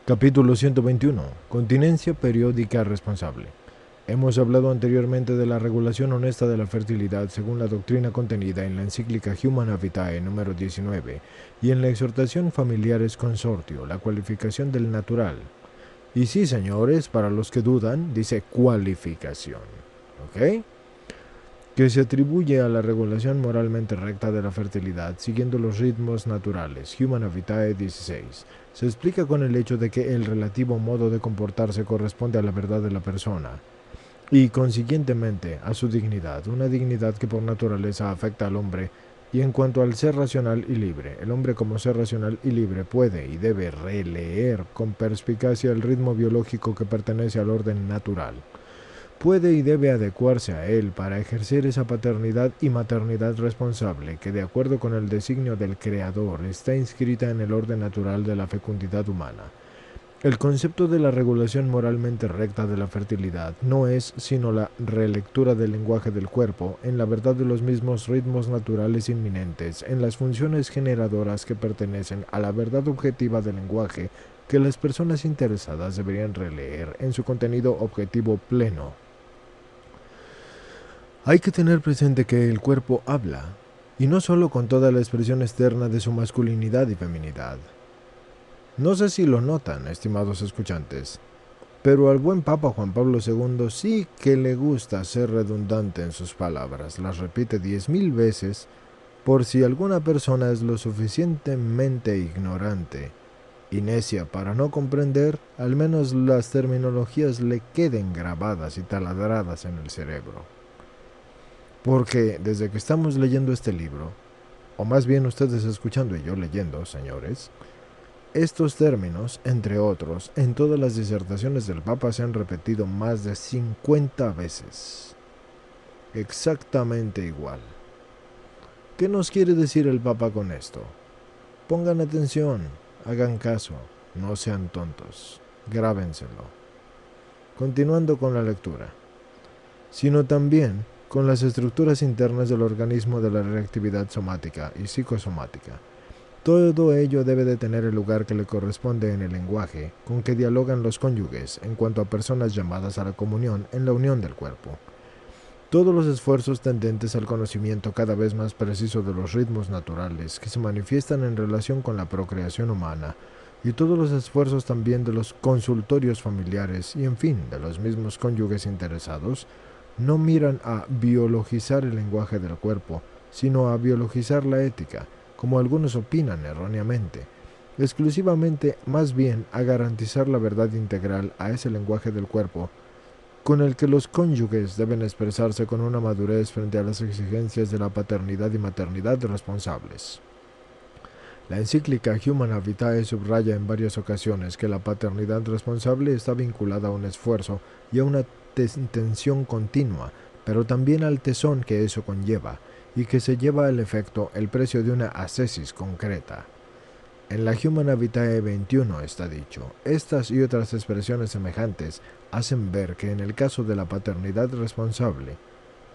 Capítulo 121. Continencia periódica responsable. Hemos hablado anteriormente de la regulación honesta de la fertilidad según la doctrina contenida en la encíclica Humana Vitae número 19 y en la exhortación Familiares Consortio, la cualificación del natural. Y sí, señores, para los que dudan, dice cualificación. ¿Ok? Que se atribuye a la regulación moralmente recta de la fertilidad siguiendo los ritmos naturales. Humana Vitae 16. Se explica con el hecho de que el relativo modo de comportarse corresponde a la verdad de la persona y consiguientemente a su dignidad, una dignidad que por naturaleza afecta al hombre. Y en cuanto al ser racional y libre, el hombre como ser racional y libre puede y debe releer con perspicacia el ritmo biológico que pertenece al orden natural. Puede y debe adecuarse a él para ejercer esa paternidad y maternidad responsable que, de acuerdo con el designio del Creador, está inscrita en el orden natural de la fecundidad humana. El concepto de la regulación moralmente recta de la fertilidad no es sino la relectura del lenguaje del cuerpo en la verdad de los mismos ritmos naturales inminentes, en las funciones generadoras que pertenecen a la verdad objetiva del lenguaje que las personas interesadas deberían releer en su contenido objetivo pleno. Hay que tener presente que el cuerpo habla, y no solo con toda la expresión externa de su masculinidad y feminidad. No sé si lo notan, estimados escuchantes, pero al buen Papa Juan Pablo II sí que le gusta ser redundante en sus palabras, las repite 10.000 veces por si alguna persona es lo suficientemente ignorante y necia para no comprender, al menos las terminologías le queden grabadas y taladradas en el cerebro. Porque desde que estamos leyendo este libro, o más bien ustedes escuchando y yo leyendo, señores, estos términos, entre otros, en todas las disertaciones del Papa se han repetido más de 50 veces. Exactamente igual. ¿Qué nos quiere decir el Papa con esto? Pongan atención, hagan caso, no sean tontos, grábenselo. Continuando con la lectura. Sino también con las estructuras internas del organismo de la reactividad somática y psicosomática. Todo ello debe de tener el lugar que le corresponde en el lenguaje con que dialogan los cónyuges en cuanto a personas llamadas a la comunión en la unión del cuerpo. Todos los esfuerzos tendentes al conocimiento cada vez más preciso de los ritmos naturales que se manifiestan en relación con la procreación humana, y todos los esfuerzos también de los consultorios familiares y en fin de los mismos cónyuges interesados, no miran a biologizar el lenguaje del cuerpo, sino a biologizar la ética, como algunos opinan erróneamente, exclusivamente más bien a garantizar la verdad integral a ese lenguaje del cuerpo, con el que los cónyuges deben expresarse con una madurez frente a las exigencias de la paternidad y maternidad responsables. La encíclica Humana Vitae subraya en varias ocasiones que la paternidad responsable está vinculada a un esfuerzo y a una tensión continua, pero también al tesón que eso conlleva, y que se lleva al efecto el precio de una ascesis concreta. En la Humana Vitae 21 está dicho, estas y otras expresiones semejantes hacen ver que en el caso de la paternidad responsable,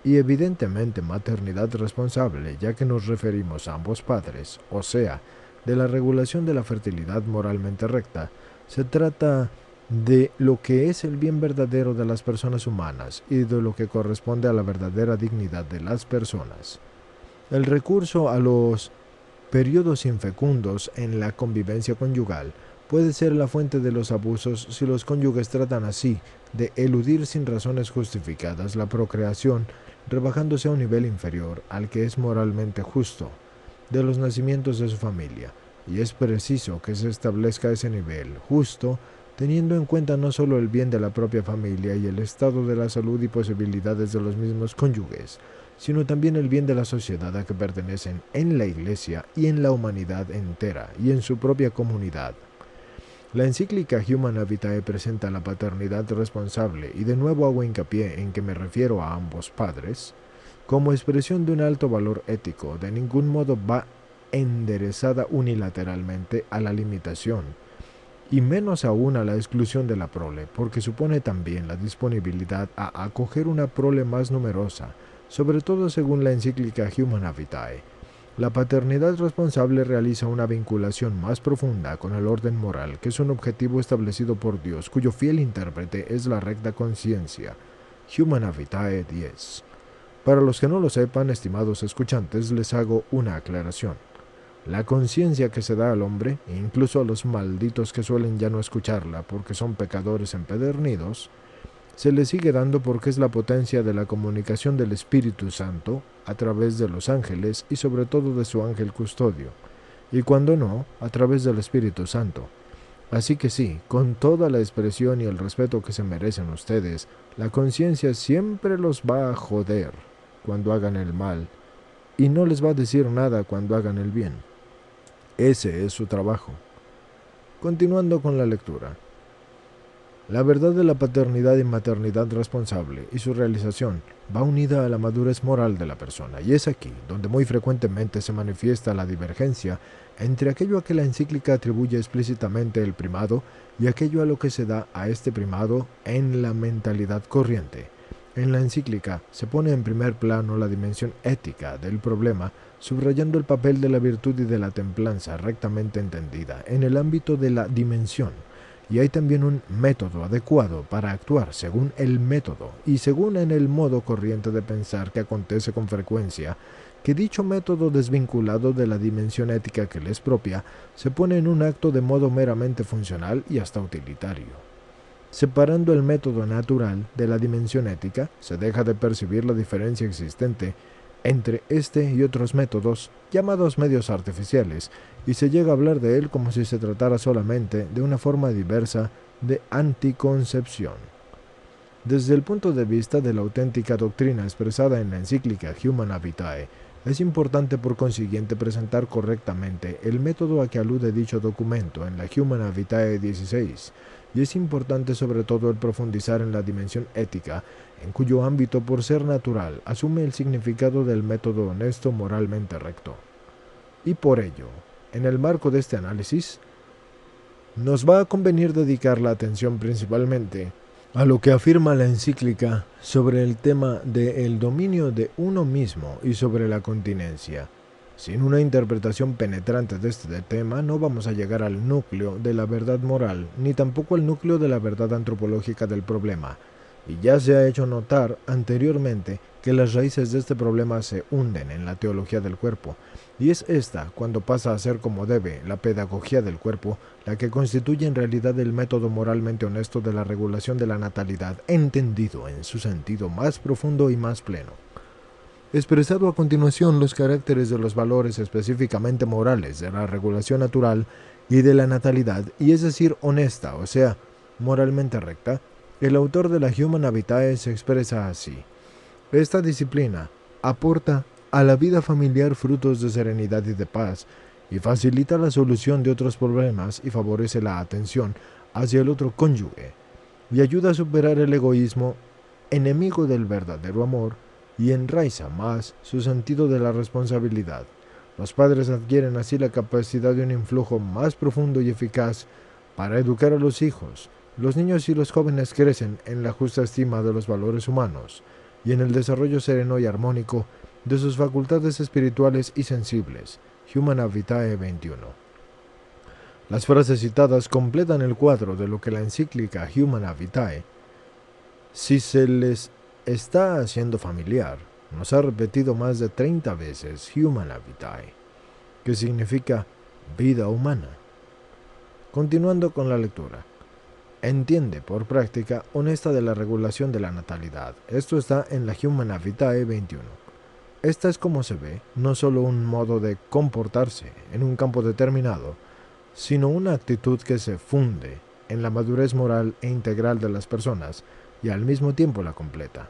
y evidentemente maternidad responsable, ya que nos referimos a ambos padres, o sea, de la regulación de la fertilidad moralmente recta, se trata de lo que es el bien verdadero de las personas humanas y de lo que corresponde a la verdadera dignidad de las personas. El recurso a los periodos infecundos en la convivencia conyugal puede ser la fuente de los abusos si los cónyuges tratan así de eludir sin razones justificadas la procreación, rebajándose a un nivel inferior al que es moralmente justo de los nacimientos de su familia, y es preciso que se establezca ese nivel justo teniendo en cuenta no solo el bien de la propia familia y el estado de la salud y posibilidades de los mismos cónyuges, sino también el bien de la sociedad a que pertenecen en la Iglesia y en la humanidad entera y en su propia comunidad. La encíclica Humana Vitae presenta la paternidad responsable, y de nuevo hago hincapié en que me refiero a ambos padres, como expresión de un alto valor ético. De ningún modo va enderezada unilateralmente a la limitación, y menos aún a la exclusión de la prole, porque supone también la disponibilidad a acoger una prole más numerosa, sobre todo según la encíclica Humana Vitae. La paternidad responsable realiza una vinculación más profunda con el orden moral, que es un objetivo establecido por Dios, cuyo fiel intérprete es la recta conciencia. Humanae Vitae 10. Para los que no lo sepan, estimados escuchantes, les hago una aclaración. La conciencia que se da al hombre, e incluso a los malditos que suelen ya no escucharla porque son pecadores empedernidos, se le sigue dando porque es la potencia de la comunicación del Espíritu Santo a través de los ángeles y sobre todo de su ángel custodio, y cuando no, a través del Espíritu Santo. Así que sí, con toda la expresión y el respeto que se merecen ustedes, la conciencia siempre los va a joder cuando hagan el mal, y no les va a decir nada cuando hagan el bien. Ese es su trabajo. Continuando con la lectura. La verdad de la paternidad y maternidad responsable y su realización va unida a la madurez moral de la persona, y es aquí donde muy frecuentemente se manifiesta la divergencia entre aquello a que la encíclica atribuye explícitamente el primado y aquello a lo que se da a este primado en la mentalidad corriente. En la encíclica se pone en primer plano la dimensión ética del problema, subrayando el papel de la virtud y de la templanza rectamente entendida en el ámbito de la dimensión. Y hay también un método adecuado para actuar según el método y según en el modo corriente de pensar que acontece con frecuencia, que dicho método desvinculado de la dimensión ética que le es propia se pone en un acto de modo meramente funcional y hasta utilitario. Separando el método natural de la dimensión ética, se deja de percibir la diferencia existente entre este y otros métodos, llamados medios artificiales, y se llega a hablar de él como si se tratara solamente de una forma diversa de anticoncepción. Desde el punto de vista de la auténtica doctrina expresada en la encíclica Humanae Vitae, es importante por consiguiente presentar correctamente el método a que alude dicho documento en la Humanae Vitae 16, y es importante sobre todo el profundizar en la dimensión ética, en cuyo ámbito, por ser natural, asume el significado del método honesto moralmente recto. Y por ello, en el marco de este análisis, nos va a convenir dedicar la atención principalmente a lo que afirma la encíclica sobre el tema del dominio de uno mismo y sobre la continencia. Sin una interpretación penetrante de este tema, no vamos a llegar al núcleo de la verdad moral, ni tampoco al núcleo de la verdad antropológica del problema. Y ya se ha hecho notar anteriormente que las raíces de este problema se hunden en la teología del cuerpo, y es esta, cuando pasa a ser como debe la pedagogía del cuerpo, la que constituye en realidad el método moralmente honesto de la regulación de la natalidad, entendido en su sentido más profundo y más pleno. Expresado a continuación los caracteres de los valores específicamente morales de la regulación natural y de la natalidad, y es decir, honesta, o sea, moralmente recta, el autor de la Humanae Vitae se expresa así. Esta disciplina aporta a la vida familiar frutos de serenidad y de paz, y facilita la solución de otros problemas y favorece la atención hacia el otro cónyuge, y ayuda a superar el egoísmo, enemigo del verdadero amor, y enraiza más su sentido de la responsabilidad. Los padres adquieren así la capacidad de un influjo más profundo y eficaz para educar a los hijos. Los niños y los jóvenes crecen en la justa estima de los valores humanos y en el desarrollo sereno y armónico de sus facultades espirituales y sensibles. Humanae Vitae 21. Las frases citadas completan el cuadro de lo que la encíclica Humanae Vitae, si se les está haciendo familiar, nos ha repetido más de 30 veces Humanae Vitae, que significa vida humana. Continuando con la lectura. Entiende por práctica honesta de la regulación de la natalidad. Esto está en la Humanae Vitae 21. Esta es como se ve, no solo un modo de comportarse en un campo determinado, sino una actitud que se funde en la madurez moral e integral de las personas y al mismo tiempo la completa.